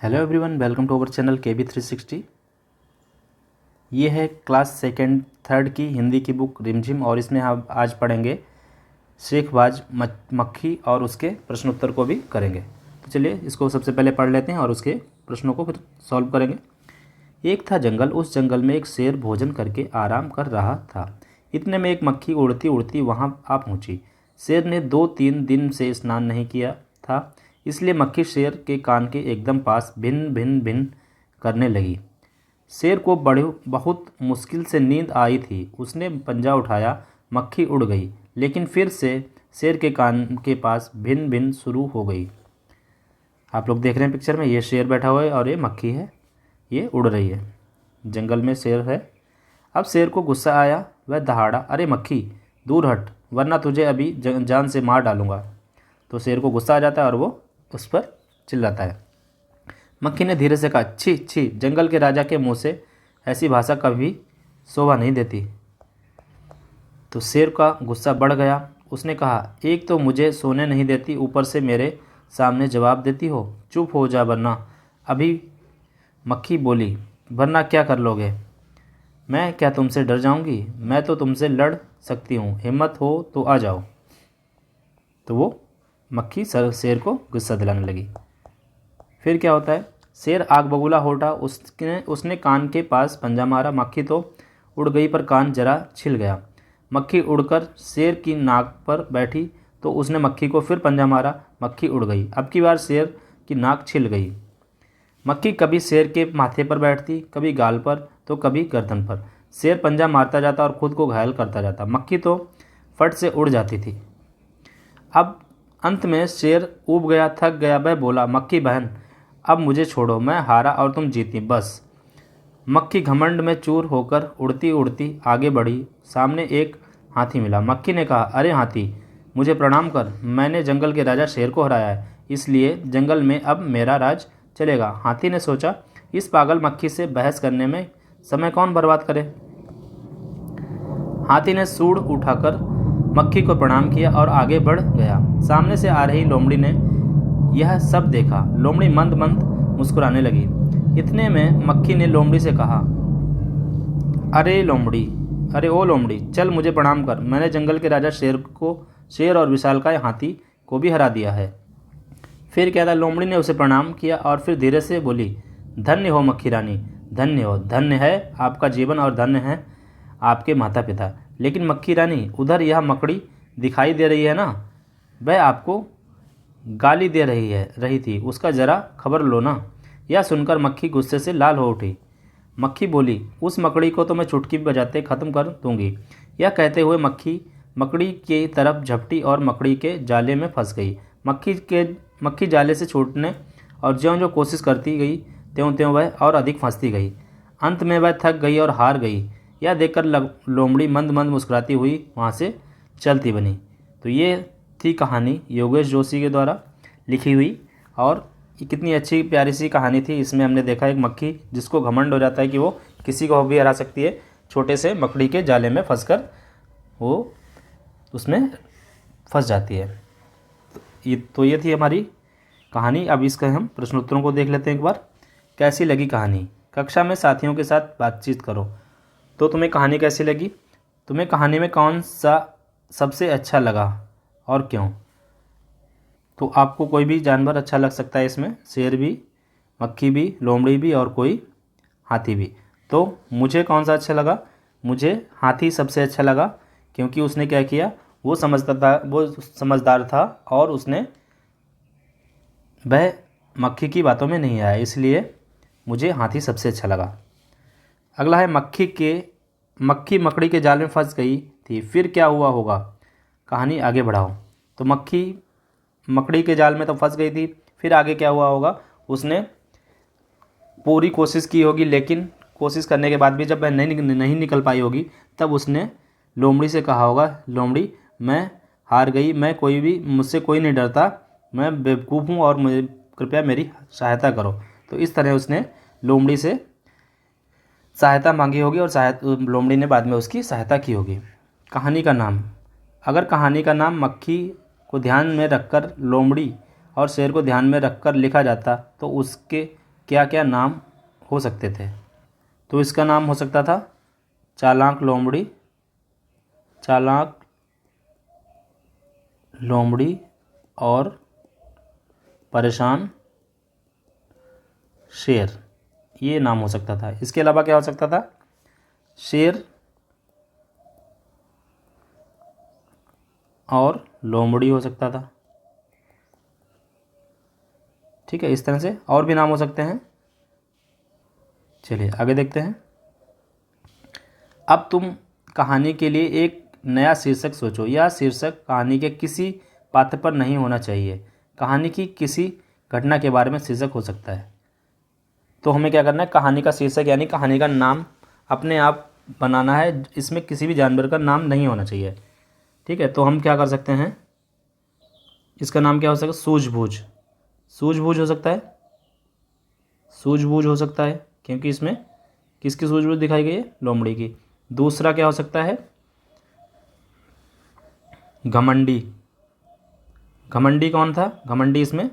Hello everyone, welcome to our channel KB360। ये है class second third की हिंदी की बुक रिमझिम और इसमें हम आज पढ़ेंगे शेखबाज मक्खी और उसके प्रश्न उत्तर को भी करेंगे। तो चलिए इसको सबसे पहले पढ़ लेते हैं और उसके प्रश्नों को फिर सॉल्व करेंगे। एक था जंगल, उस जंगल में एक शेर भोजन करके आराम कर रहा था। इतने में एक मक्खी उड़ती उड़ती वहाँ आ पहुँची। शेर ने 2-3 दिन से स्नान नहीं किया था, इसलिए मक्खी शेर के कान के एकदम पास भिन भिन भिन करने लगी। शेर को बहुत मुश्किल से नींद आई थी। उसने पंजा उठाया, मक्खी उड़ गई, लेकिन फिर से शेर के कान के पास भिन भिन शुरू हो गई। आप लोग देख रहे हैं पिक्चर में, ये शेर बैठा हुआ है और ये मक्खी है, ये उड़ रही है। जंगल में शेर है। अब शेर को गुस्सा आया, वह दहाड़ा, अरे मक्खी दूर हट, वरना तुझे अभी जान से मार डालूंगा। तो शेर को गुस्सा आ जाता है और वो उस पर चिल्लाता है। मक्खी ने धीरे से कहा, छी छी, जंगल के राजा के मुंह से ऐसी भाषा कभी शोभा नहीं देती। तो शेर का गुस्सा बढ़ गया। उसने कहा, एक तो मुझे सोने नहीं देती, ऊपर से मेरे सामने जवाब देती हो। चुप हो जा वरना। अभी मक्खी बोली, वरना क्या कर लोगे? मैं क्या तुमसे डर जाऊंगी? मैं तो तुमसे लड़ सकती हूँ, हिम्मत हो तो आ जाओ। तो वो मक्खी शेर को गुस्सा दिलाने लगी। फिर क्या होता है, शेर आग बबूला हो उठा। उसने कान के पास पंजा मारा। मक्खी तो उड़ गई पर कान जरा छिल गया। मक्खी उड़कर शेर की नाक पर बैठी तो उसने मक्खी को फिर पंजा मारा। मक्खी उड़ गई। अब की बार शेर की नाक छिल गई। मक्खी कभी शेर के माथे पर बैठती, कभी गाल पर तो कभी गर्दन पर। शेर पंजा मारता जाता और खुद को घायल करता जाता। मक्खी तो फट से उड़ जाती थी। अब अंत में शेर ऊब गया, थक गया। वह बोला, मक्खी बहन, अब मुझे छोड़ो, मैं हारा और तुम जीती, बस। मक्खी घमंड में चूर होकर उड़ती उड़ती आगे बढ़ी। सामने एक हाथी मिला। मक्खी ने कहा, अरे हाथी, मुझे प्रणाम कर। मैंने जंगल के राजा शेर को हराया है, इसलिए जंगल में अब मेरा राज चलेगा। हाथी ने सोचा, इस पागल मक्खी से बहस करने में समय कौन बर्बाद करे। हाथी ने सूंड उठाकर मक्खी को प्रणाम किया और आगे बढ़ गया। सामने से आ रही लोमड़ी ने यह सब देखा। लोमड़ी मंद मंद मुस्कुराने लगी। इतने में मक्खी ने लोमड़ी से कहा, अरे ओ लोमड़ी, चल मुझे प्रणाम कर। मैंने जंगल के राजा शेर और विशालकाय हाथी को भी हरा दिया है। फिर क्या था, लोमड़ी ने उसे प्रणाम किया और फिर धीरे से बोली, धन्य हो मक्खी रानी, धन्य हो। धन्य है आपका जीवन और धन्य है आपके माता पिता। लेकिन मक्खी रानी, उधर यह मकड़ी दिखाई दे रही है ना, वह आपको गाली दे रही थी, उसका ज़रा खबर लो ना। यह सुनकर मक्खी गुस्से से लाल हो उठी। मक्खी बोली, उस मकड़ी को तो मैं चुटकी बजाते ख़त्म कर दूंगी। यह कहते हुए मक्खी मकड़ी की तरफ झपटी और मकड़ी के जाले में फंस गई। मक्खी जाले से छूटने और ज्यों-ज्यों कोशिश करती गई, त्यों-त्यों वह और अधिक फंसती गई। अंत में वह थक गई और हार गई। यह देखकर लोमड़ी मंद मंद मुस्कुराती हुई वहाँ से चलती बनी। तो ये थी कहानी योगेश जोशी के द्वारा लिखी हुई, और ये कितनी अच्छी प्यारी सी कहानी थी। इसमें हमने देखा एक मक्खी जिसको घमंड हो जाता है कि वो किसी को भी हरा सकती है, छोटे से मकड़ी के जाले में फंसकर वो उसमें फंस जाती है। तो ये थी हमारी कहानी। अब इसका हम प्रश्नोत्तरों को देख लेते हैं एक बार। कैसी लगी कहानी? कक्षा में साथियों के साथ बातचीत करो। तो तुम्हें कहानी कैसी लगी? तुम्हें कहानी में कौन सा सबसे अच्छा लगा और क्यों? तो आपको कोई भी जानवर अच्छा लग सकता है इसमें, शेर भी, मक्खी भी, लोमड़ी भी और कोई हाथी भी। तो मुझे कौन सा अच्छा लगा? मुझे हाथी सबसे अच्छा लगा, क्योंकि उसने क्या किया, वो समझदार था और उसने वह मक्खी की बातों में नहीं आया, इसलिए मुझे हाथी सबसे अच्छा लगा। अगला है, मक्खी मकड़ी के जाल में फंस गई थी, फिर क्या हुआ होगा? कहानी आगे बढ़ाओ। तो मक्खी मकड़ी के जाल में तो फंस गई थी, फिर आगे क्या हुआ होगा? उसने पूरी कोशिश की होगी, लेकिन कोशिश करने के बाद भी जब वह नहीं निकल पाई होगी, तब उसने लोमड़ी से कहा होगा, लोमड़ी, मैं हार गई, मुझसे कोई नहीं डरता, मैं बेवकूफ़ हूँ और मुझे कृपया मेरी सहायता करो। तो इस तरह उसने लोमड़ी से सहायता मांगी होगी और लोमड़ी ने बाद में उसकी सहायता की होगी। कहानी का नाम, अगर कहानी का नाम मक्खी को ध्यान में रखकर, लोमड़ी और शेर को ध्यान में रखकर लिखा जाता तो उसके क्या क्या नाम हो सकते थे? तो इसका नाम हो सकता था चालाक लोमड़ी, चालाक लोमड़ी और परेशान शेर, ये नाम हो सकता था। इसके अलावा क्या हो सकता था? शेर और लोमड़ी हो सकता था। ठीक है, इस तरह से और भी नाम हो सकते हैं। चलिए आगे देखते हैं। अब तुम कहानी के लिए एक नया शीर्षक सोचो। यह शीर्षक कहानी के किसी पात्र पर नहीं होना चाहिए। कहानी की किसी घटना के बारे में शीर्षक हो सकता है। तो हमें क्या करना है? कहानी का शीर्षक यानी कहानी का नाम अपने आप बनाना है। इसमें किसी भी जानवर का नाम नहीं होना चाहिए। ठीक है, तो हम क्या कर सकते हैं? इसका नाम क्या हो सकता है? सूझबूझ। सूझबूझ हो सकता है, सूझबूझ हो सकता है, क्योंकि इसमें किसकी सूझबूझ दिखाई गई है? लोमड़ी की। दूसरा क्या हो सकता है? घमंडी। घमंडी कौन था? घमंडी इसमें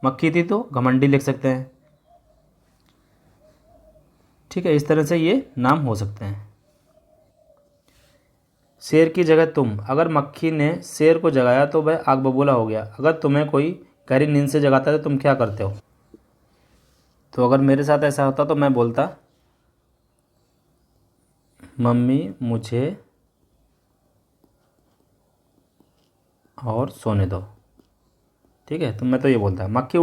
मक्खी थी, तो घमंडी लिख सकते हैं। ठीक है, इस तरह से ये नाम हो सकते हैं। शेर की जगह तुम। अगर मक्खी ने शेर को जगाया तो वह आग बबूला हो गया। अगर तुम्हें कोई गहरी नींद से जगाता है तो तुम क्या करते हो? तो अगर मेरे साथ ऐसा होता तो मैं बोलता, मम्मी मुझे और सोने दो। ठीक है, तो मैं तो ये बोलता, मक्खी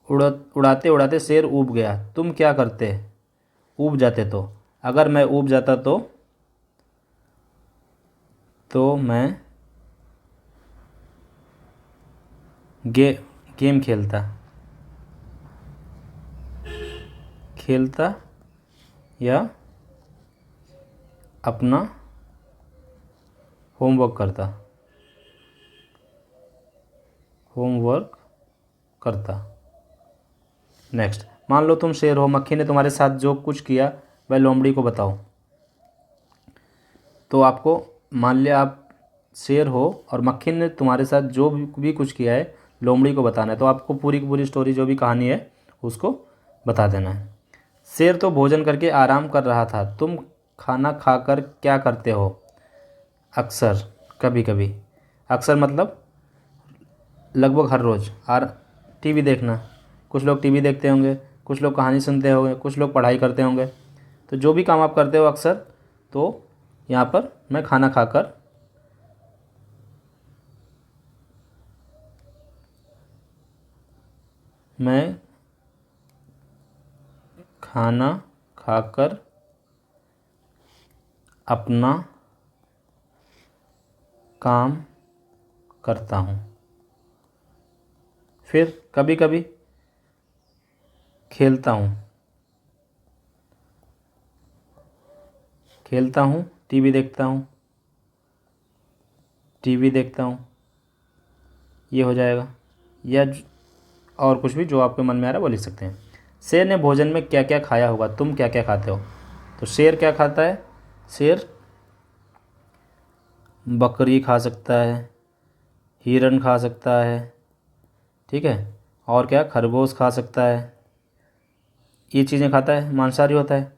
उड़ाते उड़ाते शेर ऊब गया, तुम क्या करते? ऊब जाते तो। अगर मैं ऊब जाता तो मैं गे गेम खेलता खेलता या अपना होमवर्क करता। होमवर्क करता। नेक्स्ट, मान लो तुम शेर हो, मक्खी ने तुम्हारे साथ जो कुछ किया वह लोमड़ी को बताओ। तो आपको, मान लिया आप शेर हो और मक्खी ने तुम्हारे साथ जो भी कुछ किया है लोमड़ी को बताना है। तो आपको पूरी की पूरी स्टोरी जो भी कहानी है उसको बता देना है। शेर तो भोजन करके आराम कर रहा था, तुम खाना खाकर क्या करते हो? अक्सर, कभी कभी। अक्सर मतलब लगभग हर रोज़। और टीवी देखना, कुछ लोग टीवी देखते होंगे, कुछ लोग कहानी सुनते होंगे, कुछ लोग पढ़ाई करते होंगे। तो जो भी काम आप करते हो अक्सर, तो यहाँ पर मैं खाना खाकर, मैं खाना खाकर अपना काम करता हूँ। फिर कभी कभी खेलता हूँ, खेलता हूँ, टीवी देखता हूँ, टीवी देखता हूँ, ये हो जाएगा। या और कुछ भी जो आपके मन में आ रहा है वो लिख सकते हैं। शेर ने भोजन में क्या क्या खाया होगा? तुम क्या क्या खाते हो? तो शेर क्या खाता है? शेर बकरी खा सकता है, हिरन खा सकता है, ठीक है, और क्या, खरगोश खा सकता है। ये चीज़ें खाता है, मांसाहारी होता है।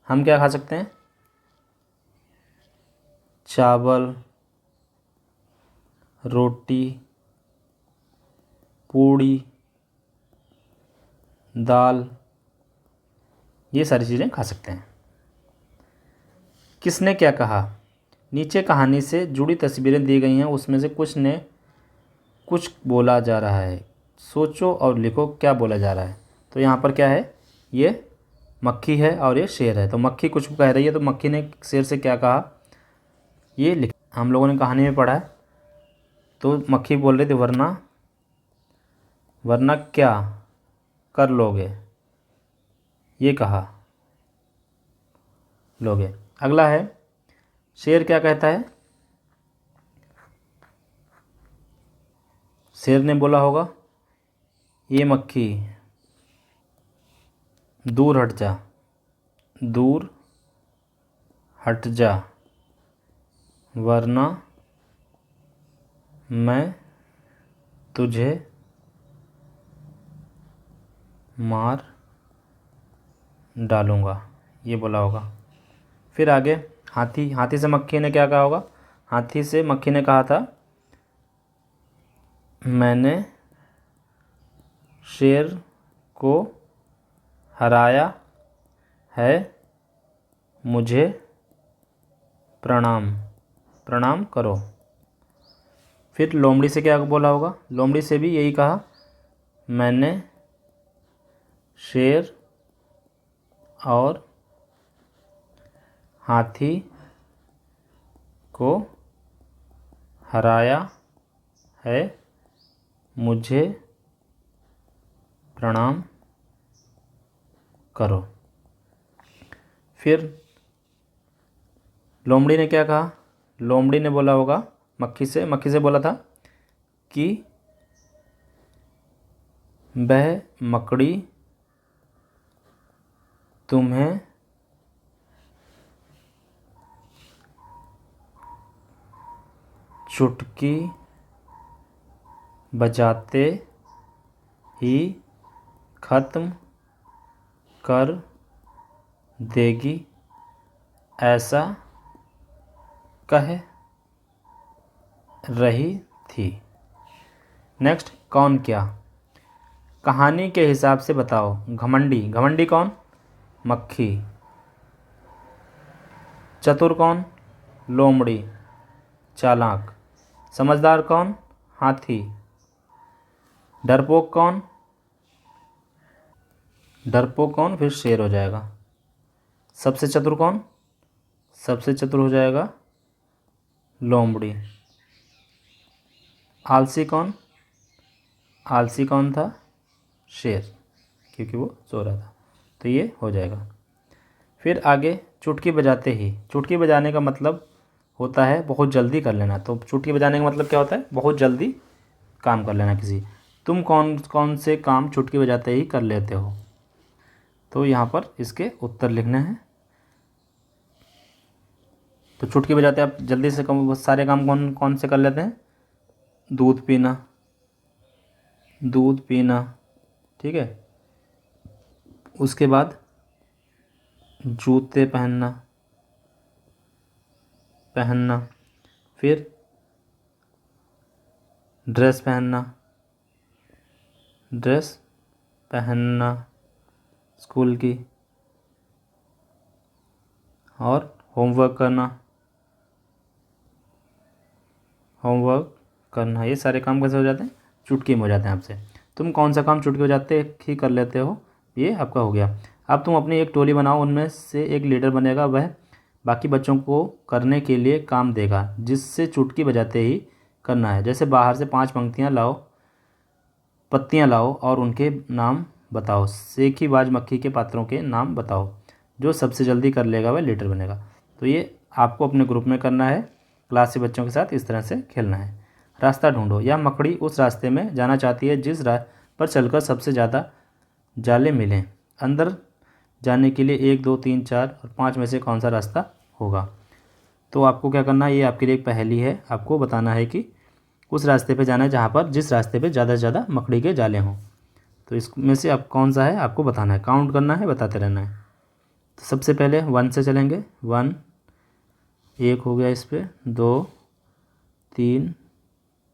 हम क्या खा सकते हैं? चावल, रोटी, पूड़ी, दाल, ये सारी चीज़ें खा सकते हैं। किसने क्या कहा? नीचे कहानी से जुड़ी तस्वीरें दी गई हैं, उसमें से कुछ ने कुछ बोला जा रहा है। सोचो और लिखो क्या बोला जा रहा है। तो यहाँ पर क्या है? ये मक्खी है और ये शेर है। तो मक्खी कुछ कह रही है, तो मक्खी ने शेर से क्या कहा ये लिख, हम लोगों ने कहानी में पढ़ा है। तो मक्खी बोल रही थी, वरना, वरना क्या कर लोगे, ये कहा लोगे। अगला है, शेर क्या कहता है? शेर ने बोला होगा, ये मक्खी दूर हट जा, दूर हट जा, वरना मैं तुझे मार डालूँगा, ये बोला होगा। फिर आगे हाथी, हाथी से मक्खी ने क्या कहा होगा? हाथी से मक्खी ने कहा था मैंने शेर को हराया है, मुझे प्रणाम, प्रणाम करो। फिर लोमड़ी से क्या बोला होगा? लोमड़ी से भी यही कहा मैंने शेर और हाथी को हराया है, मुझे प्रणाम करो। फिर लोमड़ी ने क्या कहा? लोमड़ी ने बोला होगा मक्खी से बोला था कि वह मकड़ी तुम्हें चुटकी बजाते ही ख़त्म कर देगी, ऐसा कह रही थी। नेक्स्ट, कौन क्या? कहानी के हिसाब से बताओ। घमंडी, घमंडी कौन? मक्खी। चतुर कौन? लोमड़ी, चालाक। समझदार कौन? हाथी। डरपोक कौन? डरपोक कौन? फिर शेर हो जाएगा। सबसे चतुर कौन? सबसे चतुर हो जाएगा लोमड़ी। आलसी कौन? आलसी कौन था? शेर, क्योंकि वो सो रहा था। तो ये हो जाएगा। फिर आगे चुटकी बजाते ही, चुटकी बजाने का मतलब होता है बहुत जल्दी कर लेना। तो चुटकी बजाने का मतलब क्या होता है? बहुत जल्दी काम कर लेना किसी। तुम कौन कौन से काम चुटकी बजाते ही कर लेते हो? तो यहाँ पर इसके उत्तर लिखने हैं। तो चुटकी बजाते आप जल्दी से सारे काम कौन कौन से कर लेते हैं? दूध पीना, दूध पीना, ठीक है। उसके बाद जूते पहनना, पहनना। फिर ड्रेस पहनना, ड्रेस पहनना स्कूल की। और होमवर्क करना, होमवर्क करना। ये सारे काम कैसे हो जाते हैं? चुटकी में हो जाते हैं आपसे। तुम कौन सा काम चुटकी बजाते ही कर लेते हो? ये आपका हो गया। अब तुम अपनी एक टोली बनाओ, उनमें से एक लीडर बनेगा, वह बाकी बच्चों को करने के लिए काम देगा जिससे चुटकी बजाते ही करना है। जैसे बाहर से 5 पंक्तियाँ लाओ, पत्तियाँ लाओ और उनके नाम बताओ। सेखीबाज मक्खी के पात्रों के नाम बताओ। जो सबसे जल्दी कर लेगा वह लीडर बनेगा। तो ये आपको अपने ग्रुप में करना है, क्लास के बच्चों के साथ इस तरह से खेलना है। रास्ता ढूंढो। यह मकड़ी उस रास्ते में जाना चाहती है जिस राह पर चलकर सबसे ज़्यादा जाले मिलें। अंदर जाने के लिए 1, 2, 3, 4 और 5 में से कौन सा रास्ता होगा? तो आपको क्या करना है? ये आपके लिए एक पहेली है। आपको बताना है कि उस रास्ते पे जाना है जहाँ पर जिस रास्ते पे ज़्यादा से ज़्यादा मकड़ी के जाले हों। तो इसमें से आप कौन सा है आपको बताना है, काउंट करना है, बताते रहना है। तो सबसे पहले 1 से चलेंगे। 1, 1 हो गया, इस पर 2, 3,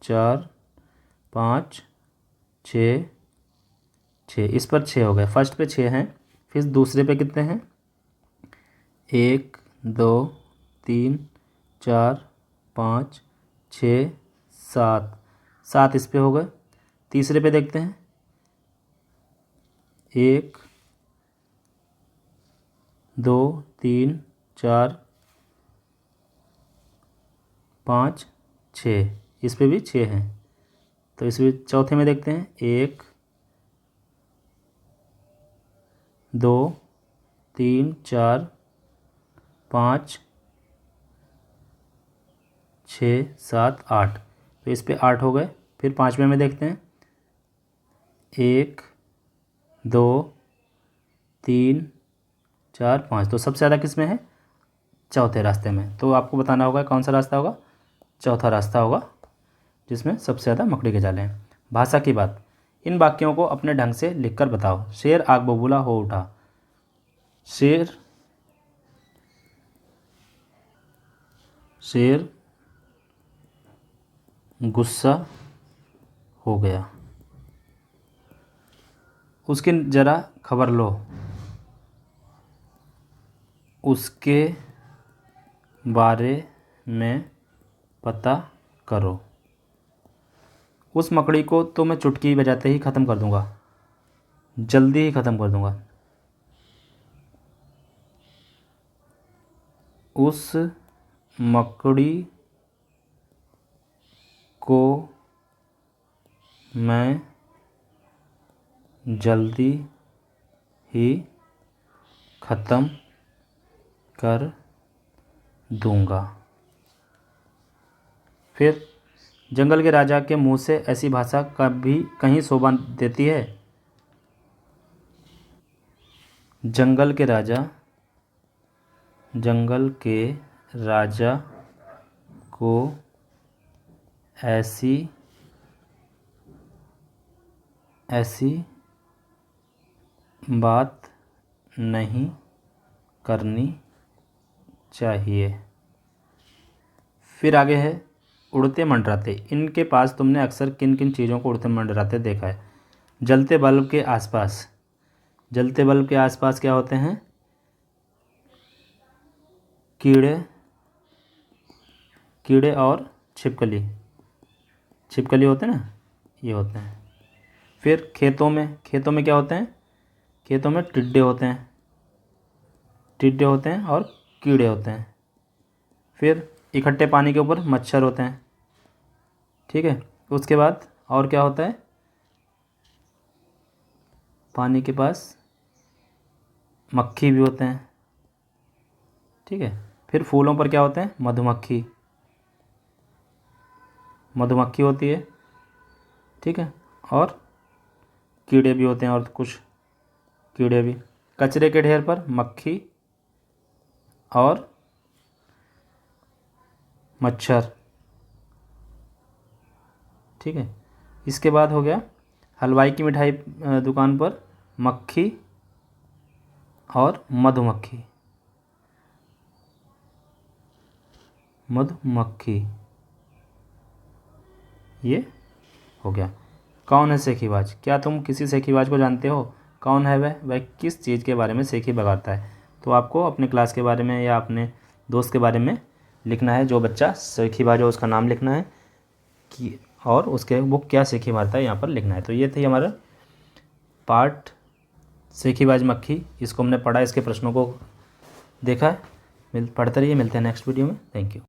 4, 5, 6, 6, इस पर 6 हो गए। फर्स्ट पे 6 हैं। फिर दूसरे पे कितने हैं? 1, 2, 3, 4, 5, 6, 7, 7 इस पे हो गए। तीसरे पे देखते हैं। 1, 2, 3, 4, 5, 6, इस पे भी 6 हैं। तो इसमें चौथे में देखते हैं। 1, 2, 3, 4, 5, 6, 7, 8, तो इस पे 8 हो गए। फिर 5वें में देखते हैं। 1, 2, 3, 4, 5, तो सबसे ज़्यादा किस में है? चौथे रास्ते में। तो आपको बताना होगा कौन सा रास्ता होगा? चौथा रास्ता होगा जिसमें सबसे ज़्यादा मकड़ी के जाले हैं। भाषा की बात, इन वाक्यों को अपने ढंग से लिखकर बताओ। शेर आग बबूला हो उठा। शेर गुस्सा हो गया। उसकी जरा खबर लो। उसके बारे में पता करो। उस मकड़ी को तो मैं चुटकी बजाते ही ख़त्म कर दूंगा, जल्दी ही ख़त्म कर दूंगा। उस मकड़ी को मैं जल्दी ही ख़त्म कर दूंगा। फिर जंगल के राजा के मुंह से ऐसी भाषा कभी कहीं शोभा देती है। जंगल के राजा को ऐसी बात नहीं करनी चाहिए। फिर आगे है उड़ते मंडराते। इनके पास तुमने अक्सर किन किन चीज़ों को उड़ते मंडराते देखा है। जलते बल्ब के आसपास। जलते बल्ब के आसपास क्या होते हैं? कीड़े और छिपकली होते हैं ना, ये होते हैं। फिर खेतों में क्या होते हैं? खेतों में टिड्डे होते हैं और कीड़े होते हैं। फिर इकट्ठे पानी के ऊपर मच्छर होते हैं। ठीक है, उसके बाद और क्या होता है? पानी के पास मक्खी भी होते हैं। ठीक है, फिर फूलों पर क्या होते हैं? मधुमक्खी होती है। ठीक है, और कीड़े भी होते हैं, और कुछ कीड़े भी। कचरे के ढेर पर मक्खी और मच्छर। ठीक है, इसके बाद हो गया हलवाई की मिठाई दुकान पर मक्खी और मधुमक्खी। ये हो गया। कौन है सेखीबाज? क्या तुम किसी सेखीबाज को जानते हो? कौन है वह किस चीज़ के बारे में सेखी बगाता है? तो आपको अपने क्लास के बारे में या अपने दोस्त के बारे में लिखना है। जो बच्चा सेखीबाज हो उसका नाम लिखना है कि और उसके वो क्या सेखी मारता है यहाँ पर लिखना है। तो ये थी हमारा पार्ट सेखीबाज मक्खी। इसको हमने पढ़ा, इसके प्रश्नों को देखा है। पढ़ते रहिए, मिलते हैं नेक्स्ट वीडियो में। Thank you.